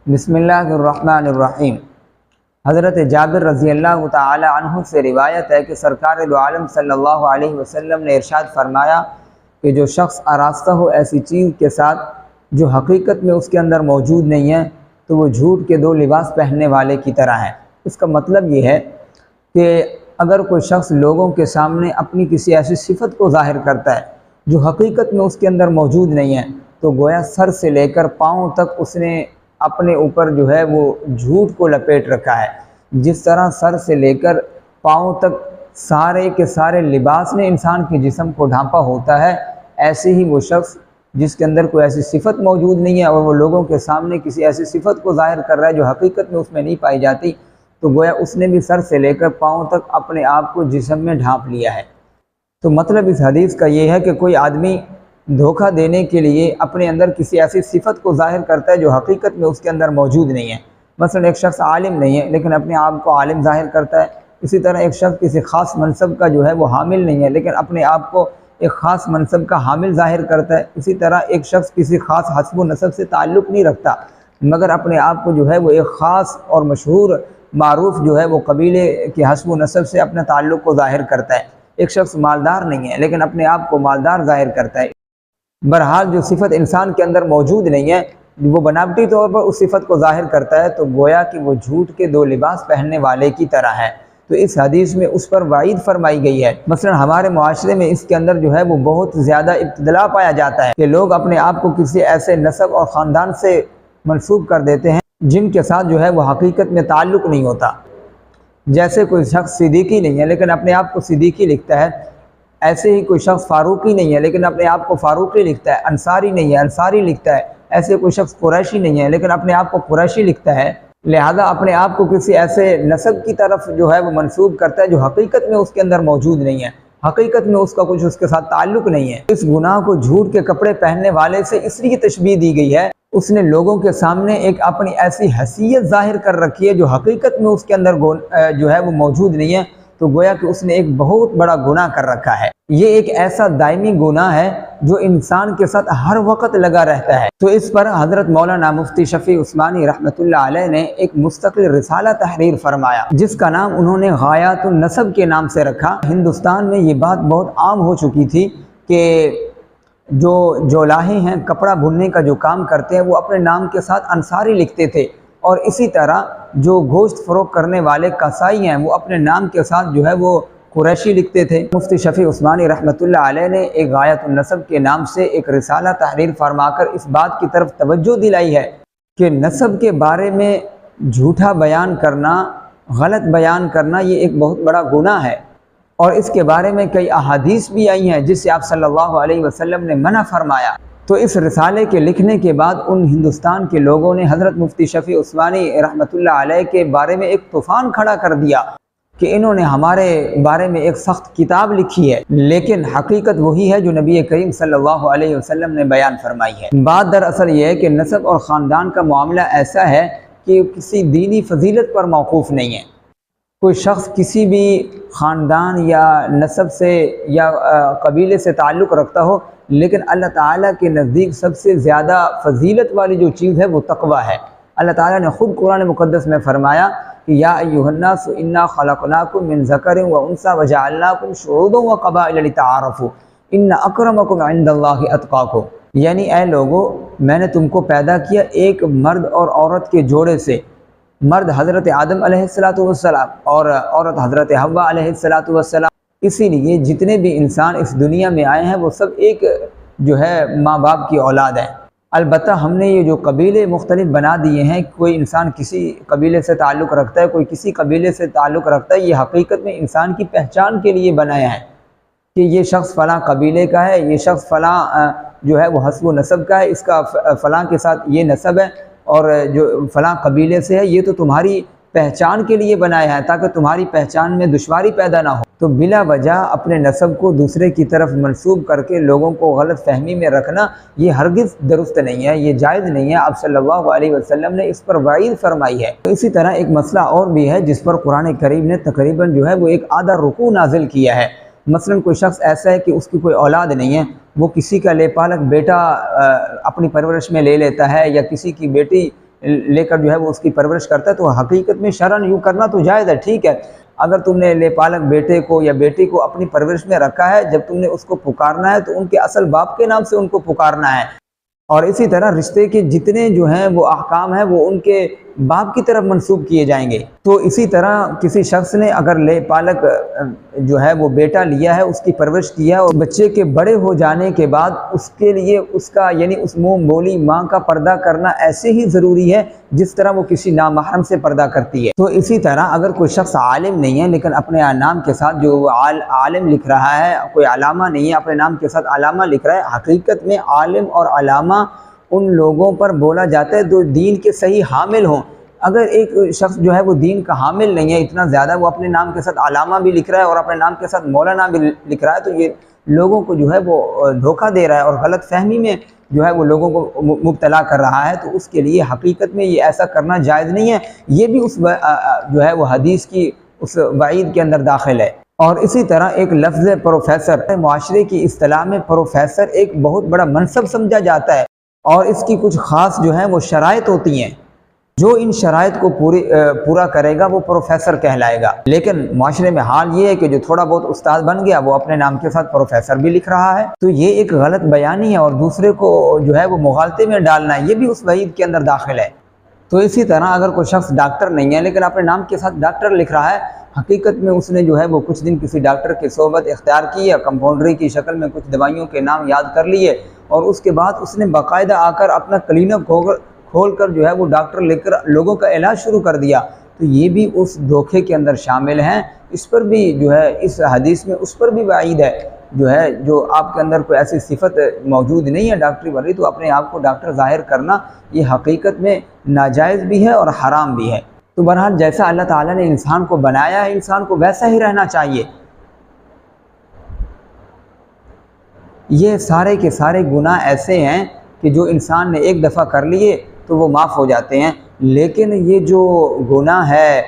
بسم اللہ الرحمن الرحیم۔ حضرت جابر رضی اللہ تعالی عنہ سے روایت ہے کہ سرکار دو عالم صلی اللہ علیہ وسلم نے ارشاد فرمایا کہ جو شخص آراستہ ہو ایسی چیز کے ساتھ جو حقیقت میں اس کے اندر موجود نہیں ہے تو وہ جھوٹ کے دو لباس پہننے والے کی طرح ہے۔ اس کا مطلب یہ ہے کہ اگر کوئی شخص لوگوں کے سامنے اپنی کسی ایسی صفت کو ظاہر کرتا ہے جو حقیقت میں اس کے اندر موجود نہیں ہے تو گویا سر سے لے کر پاؤں تک اس نے اپنے اوپر جو ہے وہ جھوٹ کو لپیٹ رکھا ہے۔ جس طرح سر سے لے کر پاؤں تک سارے کے سارے لباس نے انسان کے جسم کو ڈھانپا ہوتا ہے، ایسے ہی وہ شخص جس کے اندر کوئی ایسی صفت موجود نہیں ہے اور وہ لوگوں کے سامنے کسی ایسی صفت کو ظاہر کر رہا ہے جو حقیقت میں اس میں نہیں پائی جاتی تو گویا اس نے بھی سر سے لے کر پاؤں تک اپنے آپ کو جسم میں ڈھانپ لیا ہے۔ تو مطلب اس حدیث کا یہ ہے کہ کوئی آدمی دھوکہ دینے کے لیے اپنے اندر کسی ایسی صفت کو ظاہر کرتا ہے جو حقیقت میں اس کے اندر موجود نہیں ہے۔ مثلا ایک شخص عالم نہیں ہے لیکن اپنے آپ کو عالم ظاہر کرتا ہے، اسی طرح ایک شخص کسی خاص منصب کا جو ہے وہ حامل نہیں ہے لیکن اپنے آپ کو ایک خاص منصب کا حامل ظاہر کرتا ہے، اسی طرح ایک شخص کسی خاص حسب و نسب سے تعلق نہیں رکھتا مگر اپنے آپ کو جو ہے وہ ایک خاص اور مشہور معروف جو ہے وہ قبیلے کے حسب و نسب سے اپنے تعلق کو ظاہر کرتا ہے۔ ایک شخص مالدار نہیں ہے لیکن اپنے آپ کو مالدار ظاہر کرتا ہے۔ بہرحال جو صفت انسان کے اندر موجود نہیں ہے وہ بناوٹی طور پر اس صفت کو ظاہر کرتا ہے تو گویا کہ وہ جھوٹ کے دو لباس پہننے والے کی طرح ہے۔ تو اس حدیث میں اس پر وعید فرمائی گئی ہے۔ مثلا ہمارے معاشرے میں اس کے اندر جو ہے وہ بہت زیادہ ابتلا پایا جاتا ہے کہ لوگ اپنے آپ کو کسی ایسے نسب اور خاندان سے منسوب کر دیتے ہیں جن کے ساتھ جو ہے وہ حقیقت میں تعلق نہیں ہوتا۔ جیسے کوئی شخص صدیقی نہیں ہے لیکن اپنے آپ کو صدیقی لکھتا ہے، ایسے ہی کوئی شخص فاروقی نہیں ہے لیکن اپنے آپ کو فاروقی لکھتا ہے، انصاری نہیں ہے انصاری لکھتا ہے، ایسے کوئی شخص قریشی نہیں ہے لیکن اپنے آپ کو قریشی لکھتا ہے، لہذا اپنے آپ کو کسی ایسے نسب کی طرف جو ہے وہ منسوب کرتا ہے جو حقیقت میں اس کے اندر موجود نہیں ہے، حقیقت میں اس کا کچھ اس کے ساتھ تعلق نہیں ہے۔ اس گناہ کو جھوٹ کے کپڑے پہننے والے سے اس لیے تشبیہ دی گئی ہے، اس نے لوگوں کے سامنے ایک اپنی ایسی حیثیت ظاہر کر رکھی ہے جو حقیقت میں اس کے اندر جو ہے وہ موجود نہیں ہے تو گویا کہ اس نے ایک بہت بڑا گناہ کر رکھا ہے۔ یہ ایک ایسا دائمی گناہ ہے جو انسان کے ساتھ ہر وقت لگا رہتا ہے۔ تو اس پر حضرت مولانا مفتی شفیع عثمانی رحمۃ اللہ علیہ نے ایک مستقل رسالہ تحریر فرمایا جس کا نام انہوں نے غایات النسب کے نام سے رکھا۔ ہندوستان میں یہ بات بہت عام ہو چکی تھی کہ جو جولاہے ہیں کپڑا بننے کا جو کام کرتے ہیں وہ اپنے نام کے ساتھ انصاری لکھتے تھے، اور اسی طرح جو گوشت فروخت کرنے والے کسائی ہیں وہ اپنے نام کے ساتھ جو ہے وہ قریشی لکھتے تھے۔ مفتی شفیع عثمانی رحمۃ اللہ علیہ نے ایک غایۃ النسب کے نام سے ایک رسالہ تحریر فرما کر اس بات کی طرف توجہ دلائی ہے کہ نسب کے بارے میں جھوٹا بیان کرنا، غلط بیان کرنا یہ ایک بہت بڑا گناہ ہے، اور اس کے بارے میں کئی احادیث بھی آئی ہیں جس سے آپ صلی اللہ علیہ وسلم نے منع فرمایا۔ تو اس رسالے کے لکھنے کے بعد ان ہندوستان کے لوگوں نے حضرت مفتی شفیع عثمانی رحمۃ اللہ علیہ کے بارے میں ایک طوفان کھڑا کر دیا کہ انہوں نے ہمارے بارے میں ایک سخت کتاب لکھی ہے، لیکن حقیقت وہی ہے جو نبی کریم صلی اللہ علیہ وسلم نے بیان فرمائی ہے۔ بات دراصل یہ ہے کہ نسب اور خاندان کا معاملہ ایسا ہے کہ کسی دینی فضیلت پر موقوف نہیں ہے۔ کوئی شخص کسی بھی خاندان یا نسب سے یا قبیلے سے تعلق رکھتا ہو لیکن اللہ تعالیٰ کے نزدیک سب سے زیادہ فضیلت والی جو چیز ہے وہ تقوی ہے۔ اللہ تعالیٰ نے خود قرآن مقدس میں فرمایا کہ یا ایھا الناس انا خلقناکم من ذکر و انثی وجعلناکم شعوبا وقبائل لتعارفوا ان اکرمکم عند اللہ اتقاکم، یعنی اے لوگو میں نے تم کو پیدا کیا ایک مرد اور عورت کے جوڑے سے، مرد حضرت آدم علیہ السلام اور عورت حضرت حوا علیہ السلام، اسی لیے جتنے بھی انسان اس دنیا میں آئے ہیں وہ سب ایک جو ہے ماں باپ کی اولاد ہیں۔ البتہ ہم نے یہ جو قبیلے مختلف بنا دیے ہیں، کوئی انسان کسی قبیلے سے تعلق رکھتا ہے کوئی کسی قبیلے سے تعلق رکھتا ہے، یہ حقیقت میں انسان کی پہچان کے لیے بنایا ہے کہ یہ شخص فلاں قبیلے کا ہے، یہ شخص فلاں جو ہے وہ حسب و نسب کا ہے، اس کا فلاں کے ساتھ یہ نسب ہے اور جو فلاں قبیلے سے ہے، یہ تو تمہاری پہچان کے لیے بنایا ہے تاکہ تمہاری پہچان میں دشواری پیدا نہ ہو۔ تو بلا وجہ اپنے نسب کو دوسرے کی طرف منسوب کر کے لوگوں کو غلط فہمی میں رکھنا یہ ہرگز درست نہیں ہے، یہ جائز نہیں ہے۔ آپ صلی اللہ علیہ وسلم نے اس پر وعید فرمائی ہے۔ تو اسی طرح ایک مسئلہ اور بھی ہے جس پر قرآن کریم نے تقریباً جو ہے وہ ایک آدھا رکوع نازل کیا ہے۔ مثلا کوئی شخص ایسا ہے کہ اس کی کوئی اولاد نہیں ہے، وہ کسی کا لے پالک بیٹا اپنی پرورش میں لے لیتا ہے یا کسی کی بیٹی لے کر جو ہے وہ اس کی پرورش کرتا ہے، تو حقیقت میں شرعاً یوں کرنا تو جائز ہے، ٹھیک ہے۔ اگر تم نے لے پالک بیٹے کو یا بیٹی کو اپنی پرورش میں رکھا ہے، جب تم نے اس کو پکارنا ہے تو ان کے اصل باپ کے نام سے ان کو پکارنا ہے، اور اسی طرح رشتے کے جتنے جو ہیں وہ احکام ہیں وہ ان کے باپ کی طرف منسوب کیے جائیں گے۔ تو اسی طرح کسی شخص نے اگر لے پالک جو ہے وہ بیٹا لیا ہے، اس کی پرورش کیا ہے، اور بچے کے بڑے ہو جانے کے بعد اس کے لیے اس کا یعنی اس منہ بولی ماں کا پردہ کرنا ایسے ہی ضروری ہے جس طرح وہ کسی نامحرم سے پردہ کرتی ہے۔ تو اسی طرح اگر کوئی شخص عالم نہیں ہے لیکن اپنے نام کے ساتھ جو عالم لکھ رہا ہے، کوئی علامہ نہیں ہے اپنے نام کے ساتھ علامہ لکھ رہا ہے، حقیقت میں عالم اور علامہ ان لوگوں پر بولا جاتا ہے جو دین کے صحیح حامل ہوں۔ اگر ایک شخص جو ہے وہ دین کا حامل نہیں ہے، اتنا زیادہ وہ اپنے نام کے ساتھ علامہ بھی لکھ رہا ہے اور اپنے نام کے ساتھ مولانا بھی لکھ رہا ہے، تو یہ لوگوں کو جو ہے وہ دھوکہ دے رہا ہے اور غلط فہمی میں جو ہے وہ لوگوں کو مبتلا کر رہا ہے۔ تو اس کے لیے حقیقت میں یہ ایسا کرنا جائز نہیں ہے، یہ بھی اس جو ہے وہ حدیث کی اس وعید کے اندر داخل ہے۔ اور اسی طرح ایک لفظ پروفیسر، معاشرے کی اصطلاح میں پروفیسر ایک بہت بڑا منصب سمجھا جاتا ہے، اور اس کی کچھ خاص جو ہیں وہ شرائط ہوتی ہیں، جو ان شرائط کو پورا کرے گا وہ پروفیسر کہلائے گا۔ لیکن معاشرے میں حال یہ ہے کہ جو تھوڑا بہت استاد بن گیا وہ اپنے نام کے ساتھ پروفیسر بھی لکھ رہا ہے، تو یہ ایک غلط بیانی ہے اور دوسرے کو جو ہے وہ مغالطے میں ڈالنا ہے، یہ بھی اس وعید کے اندر داخل ہے۔ تو اسی طرح اگر کوئی شخص ڈاکٹر نہیں ہے لیکن اپنے نام کے ساتھ ڈاکٹر لکھ رہا ہے، حقیقت میں اس نے جو ہے وہ کچھ دن کسی ڈاکٹر کی صحبت اختیار کی ہے، کمپاؤنڈری کی شکل میں کچھ دوائیوں کے نام یاد کر لیے، اور اس کے بعد اس نے باقاعدہ آ کر اپنا کلینک کھول کر جو ہے وہ ڈاکٹر لے کر لوگوں کا علاج شروع کر دیا، تو یہ بھی اس دھوکے کے اندر شامل ہیں۔ اس پر بھی جو ہے اس حدیث میں اس پر بھی وعید ہے، جو ہے جو آپ کے اندر کوئی ایسی صفت موجود نہیں ہے ڈاکٹری والی، تو اپنے آپ کو ڈاکٹر ظاہر کرنا یہ حقیقت میں ناجائز بھی ہے اور حرام بھی ہے۔ تو بہرحال جیسا اللہ تعالیٰ نے انسان کو بنایا ہے انسان کو ویسا ہی رہنا چاہیے۔ یہ سارے کے سارے گناہ ایسے ہیں کہ جو انسان نے ایک دفعہ کر لیے تو وہ معاف ہو جاتے ہیں، لیکن یہ جو گناہ ہے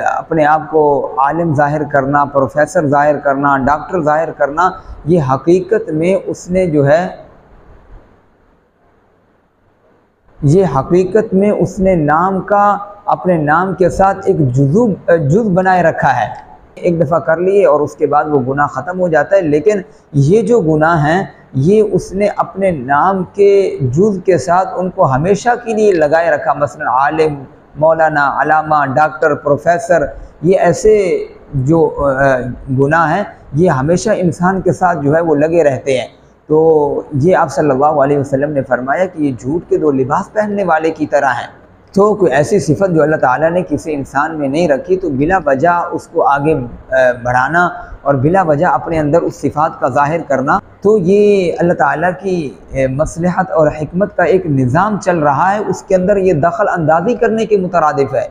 اپنے آپ کو عالم ظاہر کرنا، پروفیسر ظاہر کرنا، ڈاکٹر ظاہر کرنا، یہ حقیقت میں اس نے جو ہے نام کا اپنے نام کے ساتھ ایک جز بنائے رکھا ہے۔ ایک دفعہ کر لیے اور اس کے بعد وہ گناہ ختم ہو جاتا ہے، لیکن یہ جو گناہ ہیں یہ اس نے اپنے نام کے جز کے ساتھ ان کو ہمیشہ کے لیے لگائے رکھا، مثلا عالم، مولانا، علامہ، ڈاکٹر، پروفیسر، یہ ایسے جو گناہ ہیں یہ ہمیشہ انسان کے ساتھ جو ہے وہ لگے رہتے ہیں۔ تو یہ آپ صلی اللہ علیہ وسلم نے فرمایا کہ یہ جھوٹ کے دو لباس پہننے والے کی طرح ہیں۔ تو کوئی ایسی صفت جو اللہ تعالیٰ نے کسی انسان میں نہیں رکھی تو بلا وجہ اس کو آگے بڑھانا اور بلا وجہ اپنے اندر اس صفات کا ظاہر کرنا، تو یہ اللہ تعالیٰ کی مصلحت اور حکمت کا ایک نظام چل رہا ہے، اس کے اندر یہ دخل اندازی کرنے کے مترادف ہے۔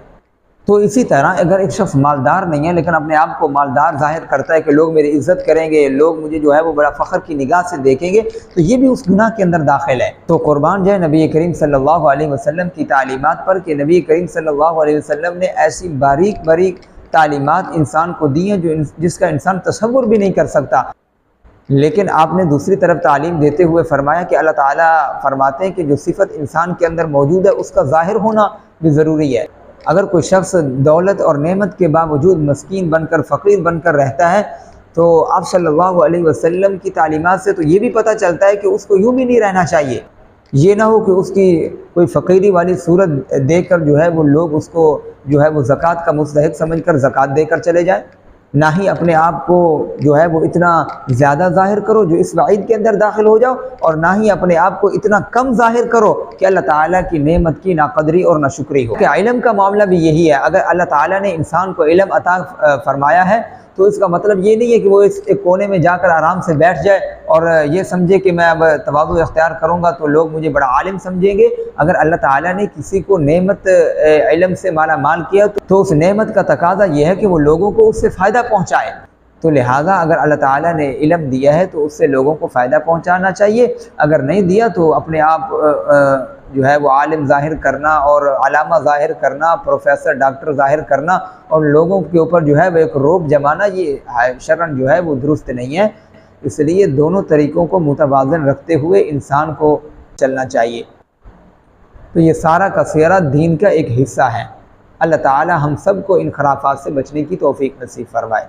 تو اسی طرح اگر ایک شخص مالدار نہیں ہے لیکن اپنے آپ کو مالدار ظاہر کرتا ہے کہ لوگ میری عزت کریں گے، لوگ مجھے جو ہے وہ بڑا فخر کی نگاہ سے دیکھیں گے، تو یہ بھی اس گناہ کے اندر داخل ہے۔ تو قربان جائے نبی کریم صلی اللہ علیہ وسلم کی تعلیمات پر کہ نبی کریم صلی اللہ علیہ وسلم نے ایسی باریک باریک تعلیمات انسان کو دی ہیں جس کا انسان تصور بھی نہیں کر سکتا، لیکن آپ نے دوسری طرف تعلیم دیتے ہوئے فرمایا کہ اللہ تعالیٰ فرماتے ہیں کہ جو صفت انسان کے اندر موجود ہے اس کا ظاہر ہونا بھی ضروری ہے۔ اگر کوئی شخص دولت اور نعمت کے باوجود مسکین بن کر فقیر بن کر رہتا ہے تو آپ صلی اللہ علیہ وسلم کی تعلیمات سے تو یہ بھی پتہ چلتا ہے کہ اس کو یوں بھی نہیں رہنا چاہیے۔ یہ نہ ہو کہ اس کی کوئی فقیری والی صورت دیکھ کر جو ہے وہ لوگ اس کو جو ہے وہ زکوٰۃ کا مستحق سمجھ کر زکوٰۃ دے کر چلے جائیں، نہ ہی اپنے آپ کو جو ہے وہ اتنا زیادہ ظاہر کرو جو اس وعید کے اندر داخل ہو جاؤ، اور نہ ہی اپنے آپ کو اتنا کم ظاہر کرو کہ اللہ تعالیٰ کی نعمت کی ناقدری اور ناشکری ہو۔ کہ علم کا معاملہ بھی یہی ہے، اگر اللہ تعالیٰ نے انسان کو علم عطا فرمایا ہے تو اس کا مطلب یہ نہیں ہے کہ وہ اس ایک کونے میں جا کر آرام سے بیٹھ جائے اور یہ سمجھے کہ میں اب تواضع اختیار کروں گا تو لوگ مجھے بڑا عالم سمجھیں گے۔ اگر اللہ تعالیٰ نے کسی کو نعمت علم سے مالا مال کیا تو اس نعمت کا تقاضا یہ ہے کہ وہ لوگوں کو اس سے فائدہ پہنچائے، تو لہٰذا اگر اللہ تعالیٰ نے علم دیا ہے تو اس سے لوگوں کو فائدہ پہنچانا چاہیے، اگر نہیں دیا تو اپنے آپ جو ہے وہ عالم ظاہر کرنا اور علامہ ظاہر کرنا، پروفیسر ڈاکٹر ظاہر کرنا اور لوگوں کے اوپر جو ہے وہ ایک روب جمانا، یہ شرعاً جو ہے وہ درست نہیں ہے۔ اس لیے دونوں طریقوں کو متوازن رکھتے ہوئے انسان کو چلنا چاہیے۔ تو یہ سارا کا سارا دین کا ایک حصہ ہے۔ اللہ تعالی ہم سب کو ان خرافات سے بچنے کی توفیق نصیب فرمائے۔